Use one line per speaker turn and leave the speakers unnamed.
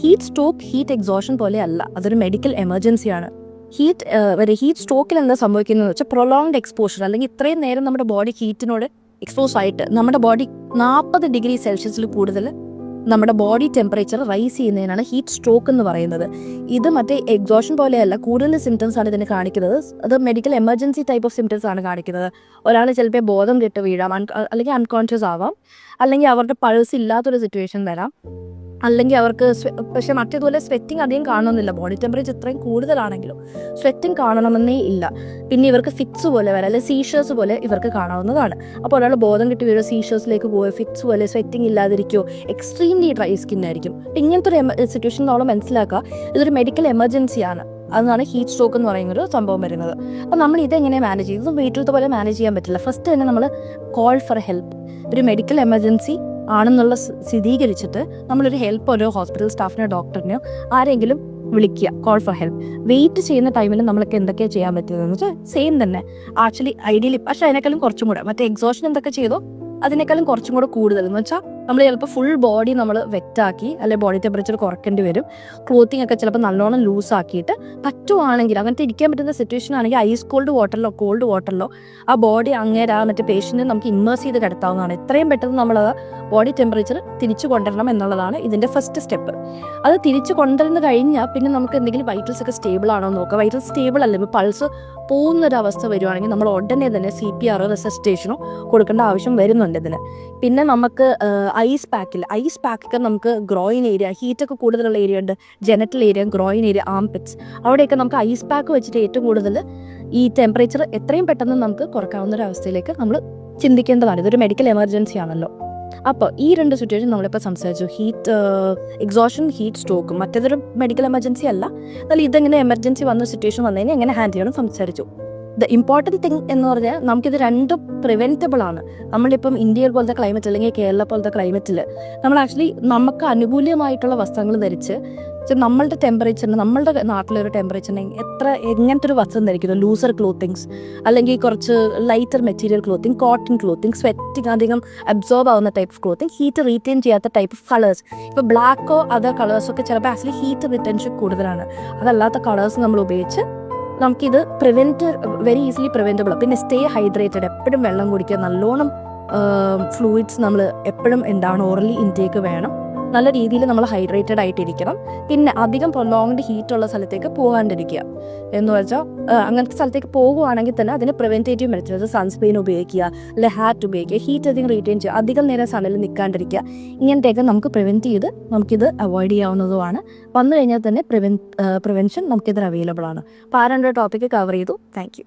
Heat stroke heat exhaustion പോലെ അല്ല, അതൊരു മെഡിക്കൽ എമർജൻസിയാണ്. ഹീറ്റ് സ്ട്രോക്കിൽ എന്താ സംഭവിക്കുന്നതെന്ന് വെച്ചാൽ പ്രൊലോങ്ഡ് എക്സ്പോഷർ, അല്ലെങ്കിൽ ഇത്രയും നേരം നമ്മുടെ ബോഡി ഹീറ്റിനോട് എക്സ്പോസ് ആയിട്ട് നമ്മുടെ ബോഡി 40 ഡിഗ്രി സെൽഷ്യസിൽ കൂടുതൽ നമ്മുടെ ബോഡി ടെമ്പറേച്ചർ റൈസ് ചെയ്യുന്നതിനാണ് ഹീറ്റ് സ്ട്രോക്ക് എന്ന് പറയുന്നത്. ഇത് മറ്റേ എക്സോഷൻ പോലെയല്ല, കൂടുതൽ സിംറ്റംസ് ആണ് ഇതിന് കാണിക്കുന്നത്. അത് medical emergency type of symptoms ആണ് കാണിക്കുന്നത്. ഒരാൾ ചിലപ്പോൾ ബോധം കെട്ട് വീഴാം, അല്ലെങ്കിൽ അൺകോൺഷ്യസ് ആവാം, അല്ലെങ്കിൽ അവരുടെ പൾസ് ഇല്ലാത്തൊരു സിറ്റുവേഷൻ വരാം, അല്ലെങ്കിൽ അവർക്ക് പക്ഷെ മറ്റേതുപോലെ സ്വെറ്റിംഗ് അധികം കാണണമെന്നില്ല. ബോഡി ടെമ്പറേച്ചർ ഇത്രയും കൂടുതലാണെങ്കിലും സ്വെറ്റിംഗ് കാണണമെന്നേ ഇല്ല. പിന്നെ ഇവർക്ക് ഫിറ്റ്സ് പോലെ വരാം, അല്ലെങ്കിൽ സീഷേഴ്സ് പോലെ ഇവർക്ക് കാണാവുന്നതാണ്. അപ്പോൾ ഒരാൾ ബോധം കിട്ടി വീഴും, സീഷേഴ്സിലേക്ക് പോവുക, ഫിറ്റ്സ് പോലെ, സ്വെറ്റിംഗ് ഇല്ലാതിരിക്കുമോ, എക്സ്ട്രീംലി ഡ്രൈ സ്കിൻ ആയിരിക്കും. ഇങ്ങനത്തെ ഒരു സിറ്റുവേഷൻ നമ്മൾ മനസ്സിലാക്കുക, ഇതൊരു മെഡിക്കൽ എമർജൻസിയാണ്. അതാണ് ഹീറ്റ് സ്ട്രോക്ക് എന്ന് പറയുന്നൊരു സംഭവം വരുന്നത്. അപ്പോൾ നമ്മൾ ഇതെങ്ങനെ മാനേജ് ചെയ്യും? ഇത് വീട്ടിലത്തെ പോലെ മാനേജ് ചെയ്യാൻ പറ്റില്ല. ഫസ്റ്റ് തന്നെ നമ്മൾ കോൾ ഫോർ ഹെൽപ്പ്. ഒരു മെഡിക്കൽ എമർജൻസി ആണെന്നുള്ള സ്ഥിരീകരിച്ചിട്ട് നമ്മളൊരു ഹെൽപ്പ്, ഒരു ഹോസ്പിറ്റൽ സ്റ്റാഫിനോ ഡോക്ടറിനെയോ ആരെങ്കിലും വിളിക്കുക, കോൾ ഫോർ ഹെൽപ്പ്. വെയിറ്റ് ചെയ്യുന്ന ടൈമിൽ നമ്മൾക്ക് എന്തൊക്കെയാണ് ചെയ്യാൻ പറ്റുന്നതെന്ന് വെച്ചാൽ സെയിം തന്നെ ആക്ച്വലി ഐഡിയലി, പക്ഷേ അതിനേക്കാളും കുറച്ചും കൂടെ മറ്റേ എക്സോഷൻ എന്തൊക്കെ ചെയ്തോ അതിനേക്കാളും കുറച്ചും കൂടെ കൂടുതൽ എന്ന് വെച്ചാൽ നമ്മൾ ചിലപ്പോൾ ഫുൾ ബോഡി നമ്മൾ വെറ്റാക്കി, അല്ലെങ്കിൽ ബോഡി ടെമ്പറേച്ചർ കുറയ്ക്കേണ്ടി വരും. ക്ലോത്തിങ് ഒക്കെ ചിലപ്പോൾ നല്ലോണം ലൂസാക്കിയിട്ട് പറ്റുവാണെങ്കിൽ, അങ്ങനത്തെ ഇരിക്കാൻ പറ്റുന്ന സിറ്റുവേഷൻ ആണെങ്കിൽ ഐസ് കോൾഡ് വാട്ടറിലോ ആ ബോഡി അങ്ങേരെ മറ്റേ പേഷ്യൻറ്റിനെ നമുക്ക് ഇമ്മേഴ്സ് ചെയ്ത് കിടത്താവുന്നതാണ്. എത്രയും പെട്ടെന്ന് നമ്മൾ ബോഡി ടെമ്പറേച്ചർ തിരിച്ചു കൊണ്ടുവരണം എന്നുള്ളതാണ് ഇതിൻ്റെ ഫസ്റ്റ് സ്റ്റെപ്പ്. അത് തിരിച്ചു കൊണ്ടുവന്ന് കഴിഞ്ഞാൽ പിന്നെ നമുക്ക് എന്തെങ്കിലും വൈറ്റൽസ് ഒക്കെ സ്റ്റേബിൾ ആണോ എന്ന് നോക്കുക. വൈറ്റൽ സ്റ്റേബിൾ അല്ല, ഇപ്പോൾ പൾസ് പോകുന്നൊരവസ്ഥ വരുവാണെങ്കിൽ നമ്മൾ ഉടനെ തന്നെ CPR റെസിസ്റ്റേഷനോ കൊടുക്കേണ്ട ആവശ്യം വരുന്നുണ്ട് ഇതിന്. പിന്നെ നമുക്ക് ഐസ് പാക്കൊക്കെ നമുക്ക് ഗ്രോയിൻ ഏരിയ, ഹീറ്റൊക്കെ കൂടുതലുള്ള ഏരിയ ഉണ്ട്, ജെനറ്റൽ ഏരിയ, ഗ്രോയിൻ ഏരിയ, ആംപിറ്റ്സ്, അവിടെയൊക്കെ നമുക്ക് ഐസ് പാക്ക് വെച്ചിട്ട് ഏറ്റവും കൂടുതൽ ഈ ടെമ്പറേച്ചർ എത്രയും പെട്ടെന്ന് നമുക്ക് കുറക്കാവുന്ന ഒരു അവസ്ഥയിലേക്ക് നമ്മൾ ചിന്തിക്കേണ്ടതാണ്. ഇതൊരു മെഡിക്കൽ എമർജൻസി ആണല്ലോ. അപ്പോൾ ഈ രണ്ട് സിറ്റുവേഷൻ നമ്മളിപ്പോൾ സംസാരിച്ചു, ഹീറ്റ് എക്സോഷൻ, ഹീറ്റ് സ്ട്രോക്കും. മറ്റേതൊരു മെഡിക്കൽ എമർജൻസി അല്ല, എന്നാൽ ഇതെങ്ങനെ എമർജൻസി വന്ന സിറ്റുവേഷൻ വന്നു കഴിഞ്ഞാൽ എങ്ങനെ ഹാൻഡിൽ ചെയ്യണം സംസാരിച്ചു. ദ ഇമ്പോർട്ടൻറ്റ് തിങ് എന്ന് പറഞ്ഞാൽ നമുക്കിത് രണ്ടും പ്രിവെൻറ്റബിൾ ആണ്. നമ്മളിപ്പം ഇന്ത്യയിൽ പോലത്തെ ക്ലൈമറ്റ് അല്ലെങ്കിൽ കേരള പോലത്തെ ക്ലൈമറ്റിൽ നമ്മൾ ആക്ച്വലി നമുക്ക് അനുകൂലമായിട്ടുള്ള വസ്ത്രങ്ങൾ ധരിച്ച് നമ്മളുടെ ടെമ്പറേച്ചറിന്, നമ്മളുടെ നാട്ടിലൊരു ടെമ്പറേച്ചറിന് എങ്ങനത്തെ ഒരു വസ്ത്രം ധരിക്കുന്നു, ലൂസർ ക്ലോത്തിങ്സ്, അല്ലെങ്കിൽ കുറച്ച് lighter material clothing, cotton clothing, sweating അധികം അബ്സോർബ് ആവുന്ന type of clothing, heat retain ചെയ്യാത്ത ടൈപ്പ് ഓഫ് കളേഴ്സ്. ഇപ്പോൾ ബ്ലാക്കോ അതർ കളേഴ്സോ ഒക്കെ ചിലപ്പോൾ ആക്ച്വലി ഹീറ്റ് റിറ്റൻഷൻ കൂടുതലാണ്. അതല്ലാത്ത കളേഴ്സ് നമ്മൾ ഉപയോഗിച്ച് നമുക്കിത് വെരി ഈസിലി പ്രിവെൻറ്റബിൾ. പിന്നെ സ്റ്റേ ഹൈഡ്രേറ്റഡ്, എപ്പോഴും വെള്ളം കുടിക്കുക, നല്ലോണം ഫ്ലൂയിഡ്സ് നമ്മൾ എപ്പോഴും എന്താണ് ഓറലി ഇൻടേക്ക് വേണം, നല്ല രീതിയിൽ നമ്മൾ ഹൈഡ്രേറ്റഡ് ആയിട്ടിരിക്കണം. പിന്നെ അധികം പ്രൊലോങ്ഡ് ഹീറ്റുള്ള സ്ഥലത്തേക്ക് പോകാണ്ടിരിക്കുക. എന്ന് വെച്ചാൽ അങ്ങനത്തെ സ്ഥലത്തേക്ക് പോകുകയാണെങ്കിൽ തന്നെ അതിന് പ്രിവെൻറ്റേറ്റീവ് മെത്തേഡ്സ്, സൺസ്ക്രീൻ ഉപയോഗിക്കുക, അല്ലെങ്കിൽ ഹാറ്റ് ഉപയോഗിക്കുക, ഹീറ്റ് അധികം റീറ്റെയിൻ ചെയ്യുക, അധികം നേരം സണ്ണിൽ നിൽക്കാണ്ടിരിക്കുക. ഇങ്ങനത്തെയൊക്കെ നമുക്ക് പ്രിവെൻറ്റ് ചെയ്ത് നമുക്കിത് അവോയ്ഡ് ചെയ്യാവുന്നതുമാണ്. വന്നു കഴിഞ്ഞാൽ തന്നെ പ്രിവെൻഷൻ നമുക്കിത് അവൈലബിൾ ആണ്. അപ്പോൾ ആ രണ്ട് ടോപ്പിക്ക് കവർ ചെയ്തു. Thank you.